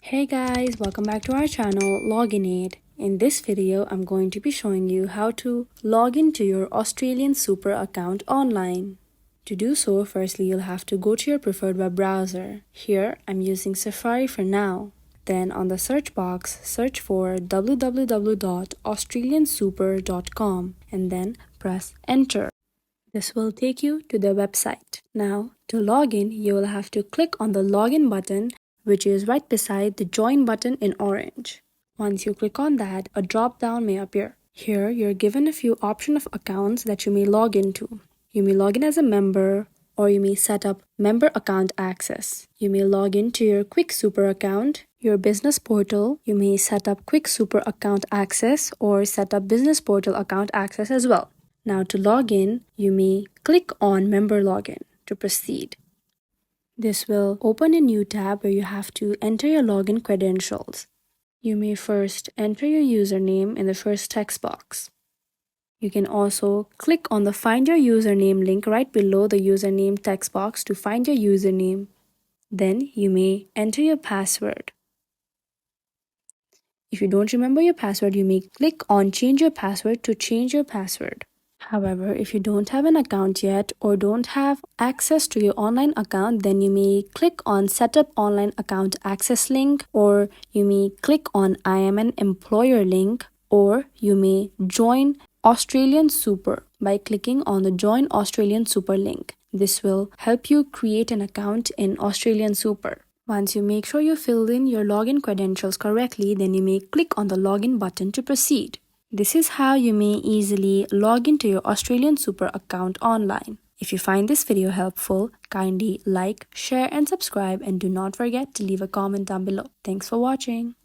Hey guys, welcome back to our channel Login Aid. In this video, I'm going to be showing you how to log into your AustralianSuper account online. To do so, firstly you'll have to go to your preferred web browser. Here, I'm using Safari for now. Then on the search box, search for www.australiansuper.com and then press enter. This will take you to the website. Now, to log in, you will have to click on the login button, which is right beside the join button in orange. Once you click on that, a drop-down may appear. Here, you're given a few options of accounts that you may log into. You may log in as a member, or you may set up member account access. You may log into your Quick Super account, your business portal. You may set up Quick Super account access or set up business portal account access as well. Now to log in, you may click on member login to proceed. This will open a new tab where you have to enter your login credentials. You may first enter your username in the first text box. You can also click on the Find Your Username link right below the username text box to find your username. Then you may enter your password. If you don't remember your password, you may click on Change Your Password to change your password. However, if you don't have an account yet or don't have access to your online account, then you may click on Setup Online Account Access link, or you may click on I am an employer link, or you may join AustralianSuper by clicking on the Join AustralianSuper link. This will help you create an account in AustralianSuper. Once you make sure you filled in your login credentials correctly, then you may click on the login button to proceed. This is how you may easily log into your AustralianSuper account online. If you find this video helpful, kindly like, share and subscribe, and do not forget to leave a comment down below. Thanks for watching.